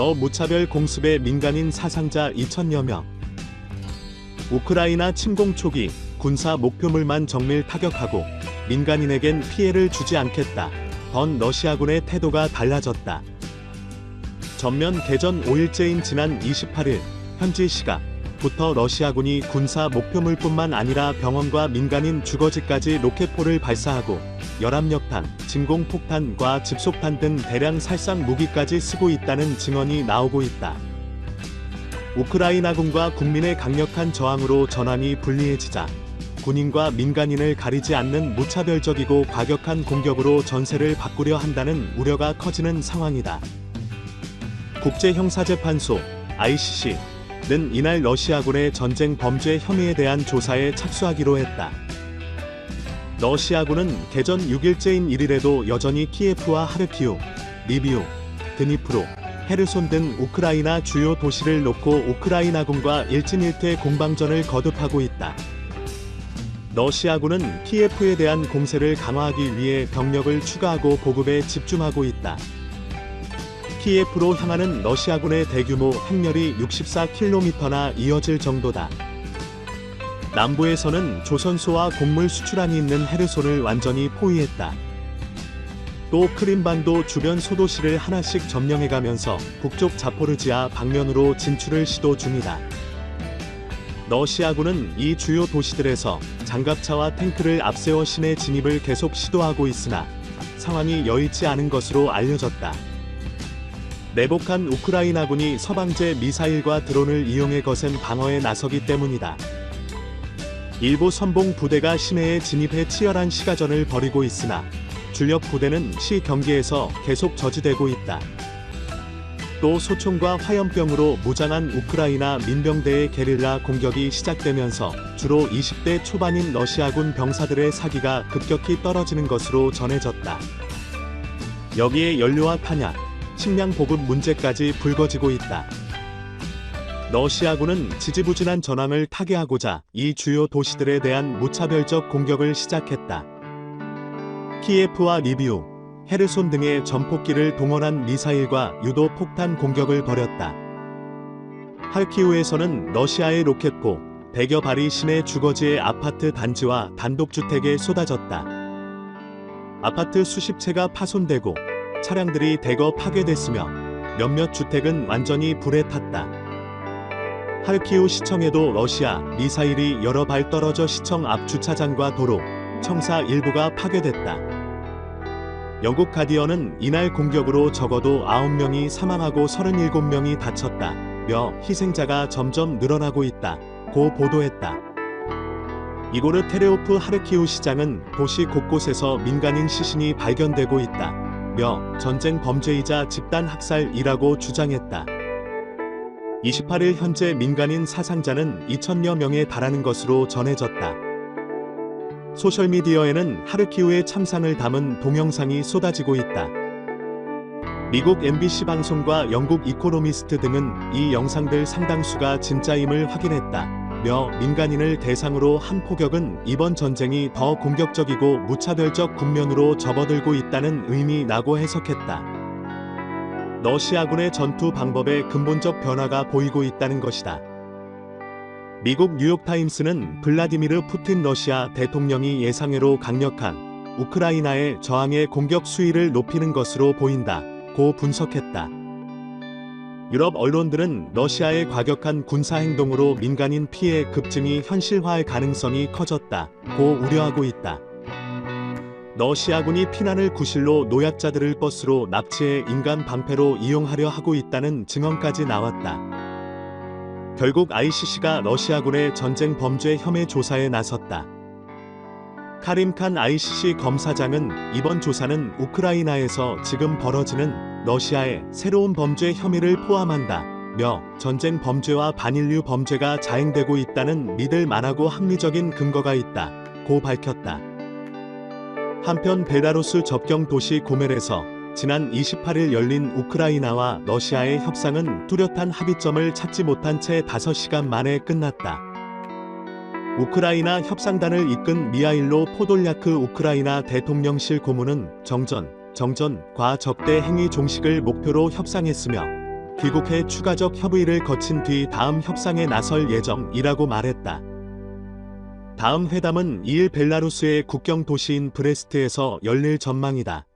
무차별 공습의 민간인 사상자 2천여 명. 우크라이나 침공 초기 군사 목표물만 정밀 타격하고 민간인에겐 피해를 주지 않겠다. 던 러시아군의 태도가 달라졌다. 전면 개전 5일째인 지난 28일 현지 시각부터 러시아군이 군사 목표물뿐만 아니라 병원과 민간인 주거지까지 로켓포를 발사하고 열압력탄, 진공폭탄과 집속탄 등 대량 살상 무기까지 쓰고 있다는 증언이 나오고 있다. 우크라이나군과 국민의 강력한 저항으로 전황이 불리해지자 군인과 민간인을 가리지 않는 무차별적이고 과격한 공격으로 전세를 바꾸려 한다는 우려가 커지는 상황이다. 국제형사재판소 ICC는 이날 러시아군의 전쟁 범죄 혐의에 대한 조사에 착수하기로 했다. 러시아군은 개전 6일째인 1일에도 여전히 키예프와 하르키우, 리비우, 드니프로, 헤르손 등 우크라이나 주요 도시를 놓고 우크라이나군과 일진일퇴 공방전을 거듭하고 있다. 러시아군은 키예프에 대한 공세를 강화하기 위해 병력을 추가하고 보급에 집중하고 있다. 키예프로 향하는 러시아군의 대규모 행렬이 64km나 이어질 정도다. 남부에서는 조선소와 곡물 수출안이 있는 헤르손을 완전히 포위했다. 또 크림반도 주변 소도시를 하나씩 점령해가면서 북쪽 자포르지아 방면으로 진출을 시도 중이다. 러시아군은 이 주요 도시들에서 장갑차와 탱크를 앞세워 시내 진입을 계속 시도하고 있으나 상황이 여의치 않은 것으로 알려졌다. 내복한 우크라이나군이 서방제 미사일과 드론을 이용해 거센 방어에 나서기 때문이다. 일부 선봉 부대가 시내에 진입해 치열한 시가전을 벌이고 있으나 주력 부대는 시 경계에서 계속 저지되고 있다. 또 소총과 화염병으로 무장한 우크라이나 민병대의 게릴라 공격이 시작되면서 주로 20대 초반인 러시아군 병사들의 사기가 급격히 떨어지는 것으로 전해졌다. 여기에 연료와 탄약, 식량 보급 문제까지 불거지고 있다. 러시아군은 지지부진한 전황을 타개하고자 이 주요 도시들에 대한 무차별적 공격을 시작했다. 키예프와 리비우, 헤르손 등의 전폭기를 동원한 미사일과 유도 폭탄 공격을 벌였다. 하르키우에서는 러시아의 로켓포 100여 발이 시내 주거지의 아파트 단지와 단독주택에 쏟아졌다. 아파트 수십 채가 파손되고 차량들이 대거 파괴됐으며 몇몇 주택은 완전히 불에 탔다. 하르키우 시청에도 러시아 미사일이 여러 발 떨어져 시청 앞 주차장과 도로, 청사 일부가 파괴됐다. 영국 가디언은 이날 공격으로 적어도 9명이 사망하고 37명이 다쳤다며 희생자가 점점 늘어나고 있다고 보도했다. 이고르 테레오프 하르키우 시장은 도시 곳곳에서 민간인 시신이 발견되고 있다며 전쟁 범죄이자 집단 학살이라고 주장했다. 28일 현재 민간인 사상자는 2천여 명에 달하는 것으로 전해졌다. 소셜미디어에는 하르키우의 참상을 담은 동영상이 쏟아지고 있다. 미국 MBC 방송과 영국 이코노미스트 등은 이 영상들 상당수가 진짜임을 확인했다며 민간인을 대상으로 한 포격은 이번 전쟁이 더 공격적이고 무차별적 국면으로 접어들고 있다는 의미라고 해석했다. 러시아군의 전투 방법에 근본적 변화가 보이고 있다는 것이다. 미국 뉴욕타임스는 블라디미르 푸틴 러시아 대통령이 예상외로 강력한 우크라이나의 저항의 공격 수위를 높이는 것으로 보인다고 분석했다. 유럽 언론들은 러시아의 과격한 군사행동으로 민간인 피해 급증이 현실화할 가능성이 커졌다고 우려하고 있다. 러시아군이 피난을 구실로 노약자들을 버스로 납치해 인간 방패로 이용하려 하고 있다는 증언까지 나왔다. 결국 ICC가 러시아군의 전쟁 범죄 혐의 조사에 나섰다. 카림 칸 ICC 검사장은 이번 조사는 우크라이나에서 지금 벌어지는 러시아의 새로운 범죄 혐의를 포함한다며 전쟁 범죄와 반인류 범죄가 자행되고 있다는 믿을 만하고 합리적인 근거가 있다고 밝혔다. 한편 벨라루스 접경 도시 고멜에서 지난 28일 열린 우크라이나와 러시아의 협상은 뚜렷한 합의점을 찾지 못한 채 5시간 만에 끝났다. 우크라이나 협상단을 이끈 미하일로 포돌야크 우크라이나 대통령실 고문은 정전과 적대 행위 종식을 목표로 협상했으며 귀국해 추가적 협의를 거친 뒤 다음 협상에 나설 예정이라고 말했다. 다음 회담은 2일 벨라루스의 국경 도시인 브레스트에서 열릴 전망이다.